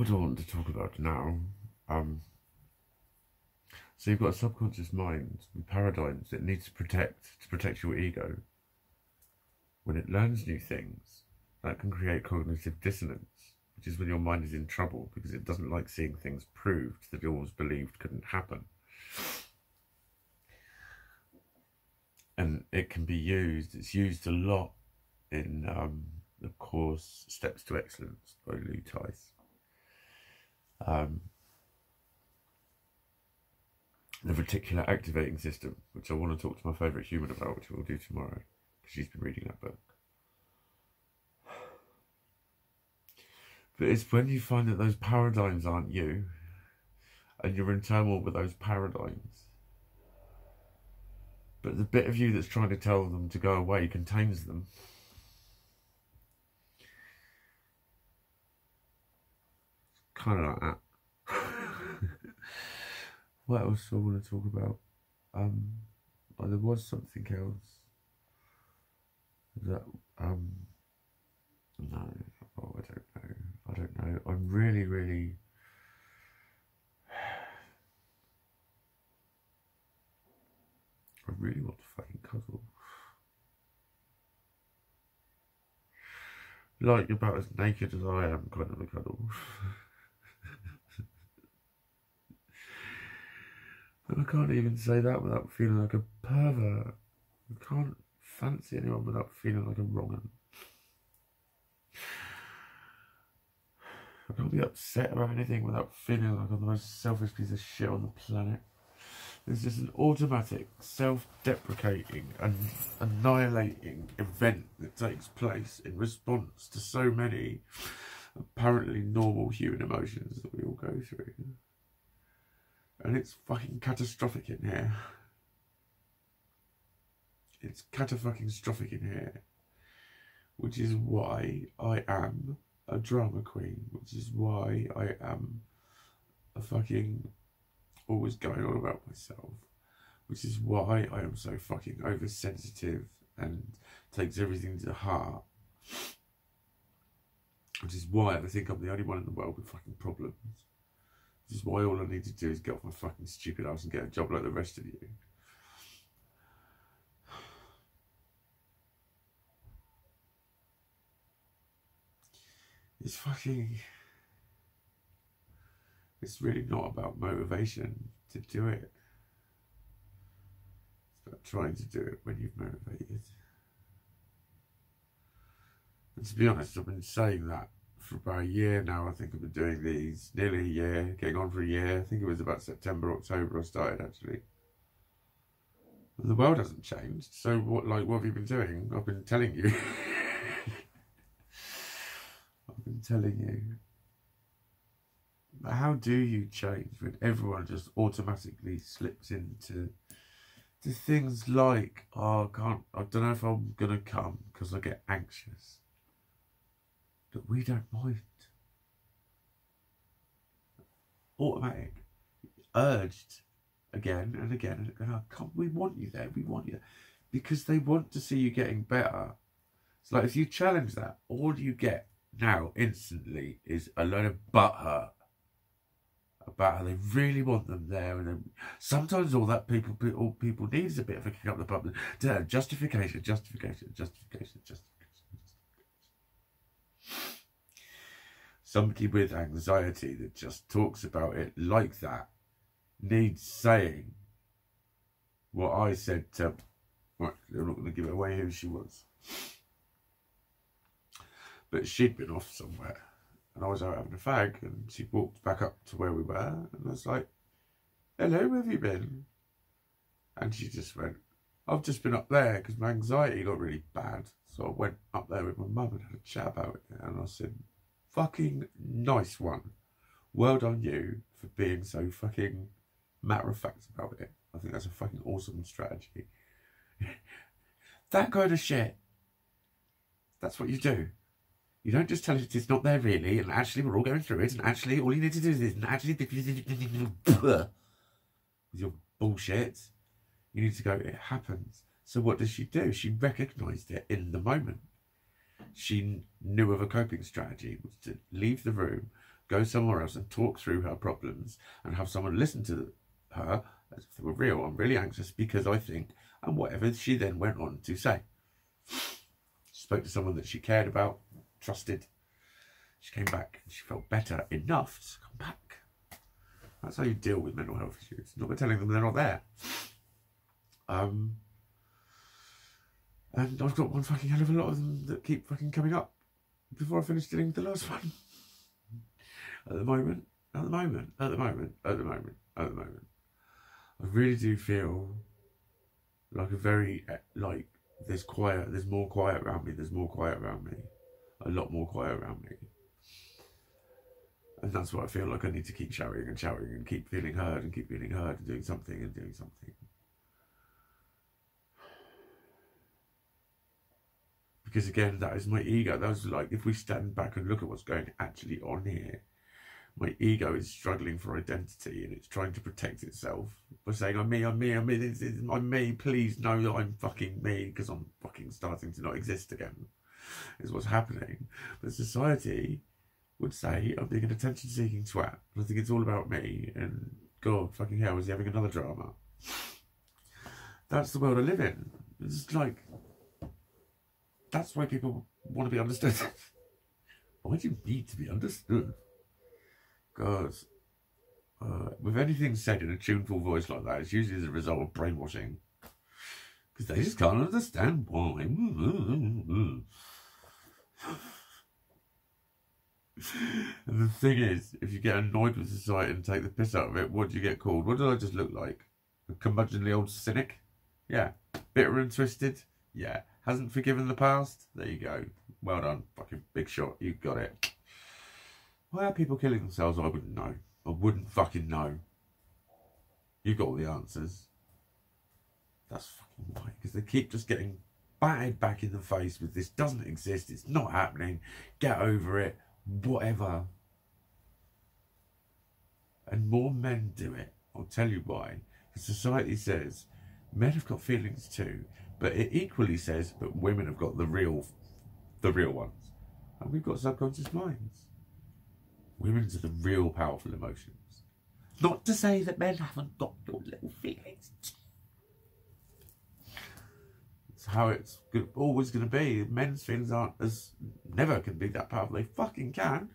what do I want to talk about now? So you've got a subconscious mind with paradigms that needs to protect your ego. When it learns new things, that can create cognitive dissonance, which is when your mind is in trouble because it doesn't like seeing things proved that it always believed couldn't happen. And it can be used, it's used a lot in the course Steps to Excellence by Lou Tice. The reticular activating system, which I want to talk to my favourite human about, which we'll do tomorrow, because she's been reading that book. But it's when you find that those paradigms aren't you, and you're in turmoil with those paradigms, but the bit of you that's trying to tell them to go away contains them. Kind of like that. What else do I want to talk about? There was something else that no, oh, I don't know. I'm really I really want to fucking cuddle. Like about as naked as I am, kind of a cuddle. And I can't even say that without feeling like a pervert. I can't fancy anyone without feeling like a wrong un. I can't be upset about anything without feeling like I'm the most selfish piece of shit on the planet. There's just an automatic, self-deprecating and annihilating event that takes place in response to so many apparently normal human emotions that we all go through. And it's fucking catastrophic in here. It's cata-fucking-strophic in here. Which is why I am a drama queen. Which is why I am a fucking always going on about myself. Which is why I am so fucking oversensitive and takes everything to heart. Which is why I think I'm the only one in the world with fucking problems. Which is why all I need to do is get off my fucking stupid ass and get a job like the rest of you. It's fucking... It's really not about motivation to do it. It's about trying to do it when you've motivated. And to be honest, I've been saying that for about a year now. I think I've been doing these nearly a year, getting on for a year. I think it was about September, October I started actually. And the world hasn't changed. So what have you been doing? I've been telling you. I've been telling you. But how do you change when everyone just automatically slips into things like, oh, I don't know if I'm gonna come because I get anxious. But we don't mind. Automatic. Urged again and again and again. Oh, come, we want you there. We want you. Because they want to see you getting better. It's like if you challenge that, all you get now instantly is a load of butthurt about how they really want them there. And then sometimes all that people need is a bit of a kick up the bum. Justification. Somebody with anxiety that just talks about it like that needs saying what I said to... Well, I'm not going to give away who she was. But she'd been off somewhere. And I was out having a fag. And she walked back up to where we were. And I was like, hello, where have you been? And she just went, I've just been up there because my anxiety got really bad. So I went up there with my mum and had a chat about it. And I said, fucking nice one. Well done you for being so fucking matter-of-fact about it. I think that's a fucking awesome strategy. That kind of shit. That's what you do. You don't just tell it it's not there really, and actually we're all going through it, and actually all you need to do is this, and actually with your bullshit. You need to go, it happens. So what does she do? She recognised it in the moment. She knew of a coping strategy, was to leave the room, go somewhere else and talk through her problems and have someone listen to her as if they were real. I'm really anxious because I think, and whatever she then went on to say. She spoke to someone that she cared about, trusted. She came back and she felt better enough to come back. That's how you deal with mental health issues. Not by telling them they're not there. And I've got one fucking hell of a lot of them that keep fucking coming up before I finish dealing with the last one. At the moment, I really do feel like there's more quiet around me, a lot more quiet around me. And that's what I feel like I need to keep shouting and keep feeling heard and doing something. Because again, that is my ego. That was like, if we stand back and look at what's going actually on here, my ego is struggling for identity and it's trying to protect itself by saying, I'm me, I'm me, please know that I'm fucking me, because I'm fucking starting to not exist again, is what's happening. But society would say I'm being an attention-seeking twat. I think it's all about me, and God, fucking hell, is he having another drama? That's the world I live in. It's like, that's why people want to be understood. Why do you need to be understood? God, with anything said in a tuneful voice like that, it's usually as a result of brainwashing. Because they just can't understand why. And the thing is, if you get annoyed with society and take the piss out of it, what do you get called? What did I just look like? A curmudgeonly old cynic? Yeah. Bitter and twisted? Yeah. Hasn't forgiven the past? There you go. Well done. Fucking big shot. You got it. Why are people killing themselves? I wouldn't know. I wouldn't fucking know. You've got all the answers. That's fucking why. Because they keep just getting battered back in the face with this doesn't exist. It's not happening. Get over it. Whatever. And more men do it. I'll tell you why. Because society says men have got feelings too. But it equally says that women have got the real ones. And we've got subconscious minds. Women's are the real powerful emotions. Not to say that men haven't got your little feelings. It's how it's always going to be. Men's feelings never can be that powerful. They fucking can.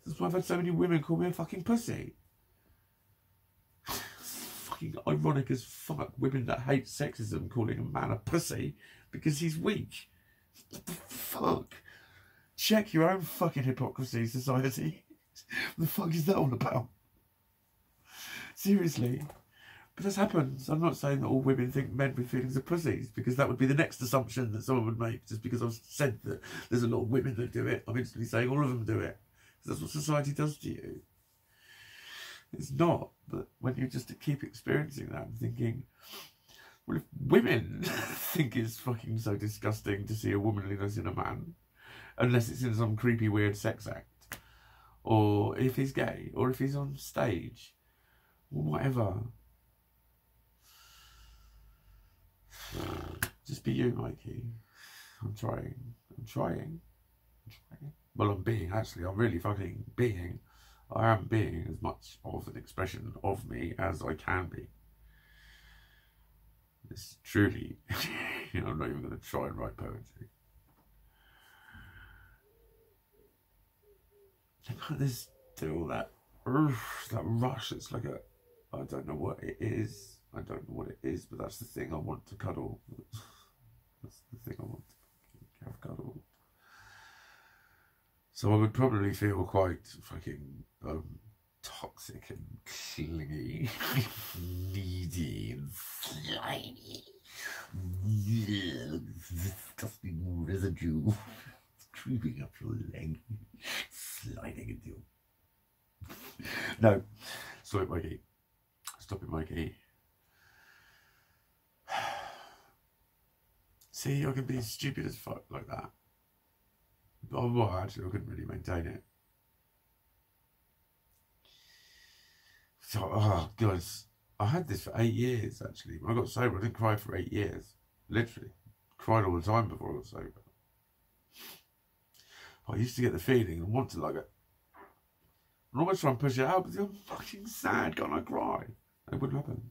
That's why I've had so many women call me a fucking pussy. Fucking ironic as fuck. Women that hate sexism calling a man a pussy because he's weak. What the fuck? Check your own fucking hypocrisy, society. What the fuck is that all about? Seriously. But this happens. I'm not saying that all women think men with feelings are pussies, because that would be the next assumption that someone would make. Just because I've said that there's a lot of women that do it, I'm instantly saying all of them do it. That's what society does to you. It's not. But when you just keep experiencing that and thinking, well, if women think it's fucking so disgusting to see a womanliness in a man, unless it's in some creepy weird sex act, or if he's gay, or if he's on stage, or whatever. Just be you, Mikey. I'm trying. Well, I'm being, actually. I'm really fucking being. I am being as much of an expression of me as I can be. It's truly, I'm not even going to try and write poetry. There's still that rush. It's like I don't know what it is. I don't know what it is, but that's the thing I want to cuddle. That's the thing I want to have cuddled. So I would probably feel quite fucking toxic and clingy, needy and slimy. Disgusting residue creeping up your leg, sliding into your... No, stop it, Mikey. Stop it, Mikey. See, I can be stupid as fuck like that. Oh, well, actually, I couldn't really maintain it. So, oh, guys, I had this for 8 years, actually. When I got sober, I didn't cry for 8 years. Literally. Cried all the time before I got sober. I used to get the feeling and want to like it. I almost try and push it out, but I'm fucking sad, can't I cry? It wouldn't happen.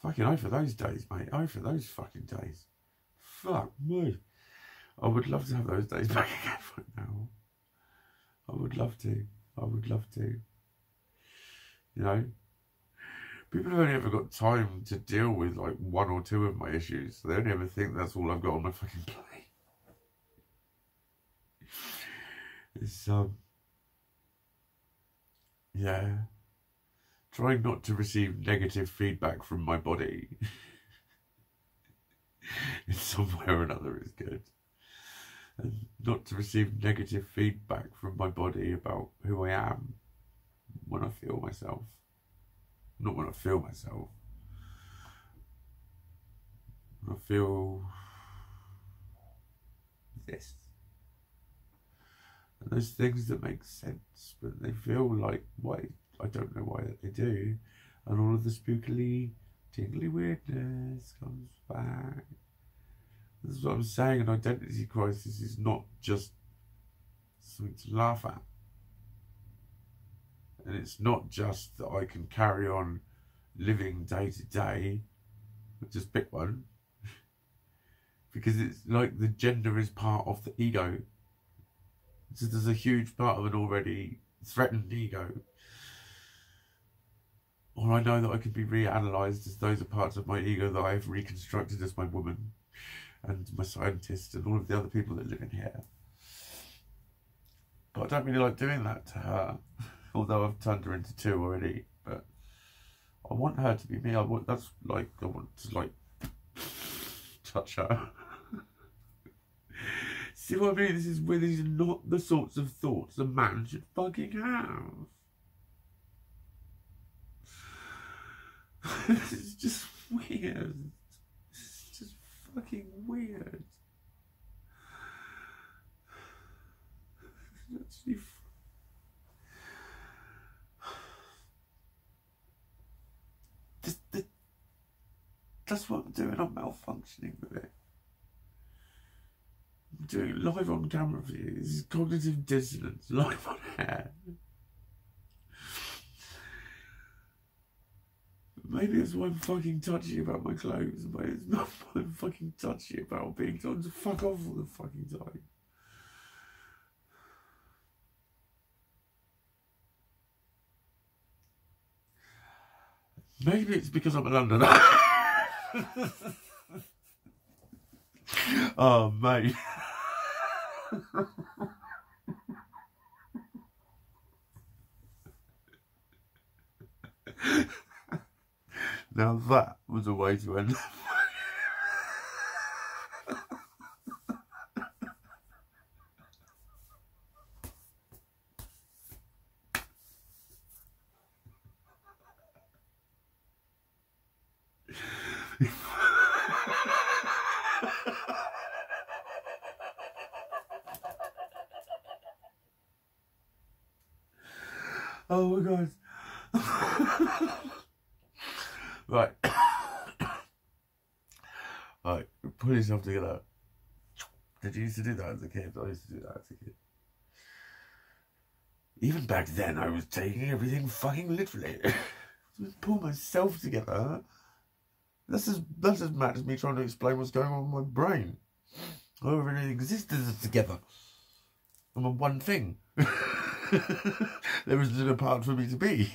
Fucking over those days, mate. Over those fucking days. Fuck me. I would love to have those days back again right now. I would love to. I would love to. You know? People have only ever got time to deal with like one or two of my issues. So they only ever think that's all I've got on my fucking plate. It's, yeah. Trying not to receive negative feedback from my body in some way or another is good. And not to receive negative feedback from my body about who I am when I feel myself. Not when I feel myself. When I feel this. And those things that make sense, but they feel like, why? I don't know why they do. And all of the spookily, tingly weirdness comes back. This is what I'm saying, an identity crisis is not just something to laugh at. And it's not just that I can carry on living day to day, but just pick one. Because it's like the gender is part of the ego. So there's a huge part of an already threatened ego. Or I know that I can be reanalyzed as those are parts of my ego that I've reconstructed as my woman and my scientist and all of the other people that live in here. But I don't really like doing that to her. Although I've turned her into two already. But I want her to be me. I want to like touch her. See what I mean? These are not the sorts of thoughts a man should fucking have. This is just weird. This is just fucking weird. Actually, that's what I'm doing. I'm malfunctioning with it. I'm doing it live on camera for you. This is cognitive dissonance, live on air. Maybe that's why I'm fucking touchy about my clothes. Maybe it's not why I'm fucking touchy about being told to fuck off all the fucking time. Maybe it's because I'm a Londoner. Oh, mate. Now that was a way to end. Oh my God. Right. Right, put yourself together. Did you used to do that as a kid? I used to do that as a kid. Even back then, I was taking everything fucking literally. Just pull myself together. That's as mad as me trying to explain what's going on in my brain. I don't really exist as together. I'm a one thing. There isn't a part for me to be.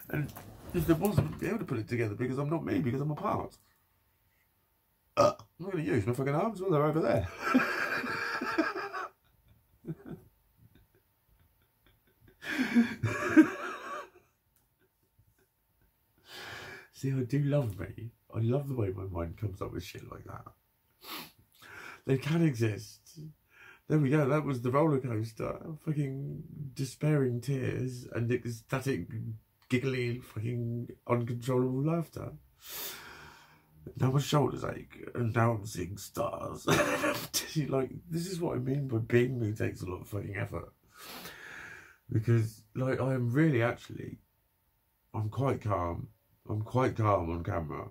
And if there was, I wouldn't be able to put it together because I'm not me, because I'm a part. I'm not going to use my fucking arms, well, they're over there. See, I do love me. I love the way my mind comes up with shit like that. They can exist. There we go, that was the roller coaster. Fucking despairing tears and ecstatic, giggly, fucking uncontrollable laughter. Now my shoulders ache, and now I'm seeing stars. Like, this is what I mean by being me takes a lot of fucking effort. Because, like, I am really actually, I'm quite calm. I'm quite calm on camera.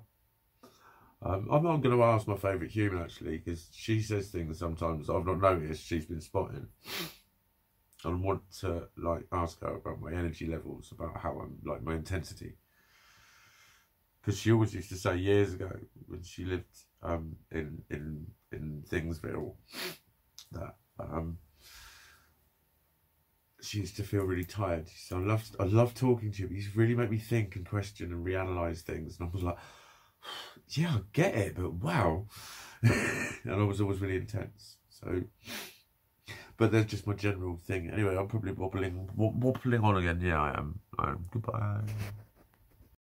I'm not going to ask my favourite human, actually, because she says things sometimes I've not noticed she's been spotting. and want to like ask her about my energy levels, about how I'm like my intensity. Because she always used to say years ago when she lived in Thingsville that she used to feel really tired. She said, I love talking to you, but you really make me think and question and reanalyze things. And I was like, yeah, I get it, but wow. And I was always really intense. So, but that's just my general thing. Anyway, I'm probably wobbling on again. Yeah, I am. Goodbye.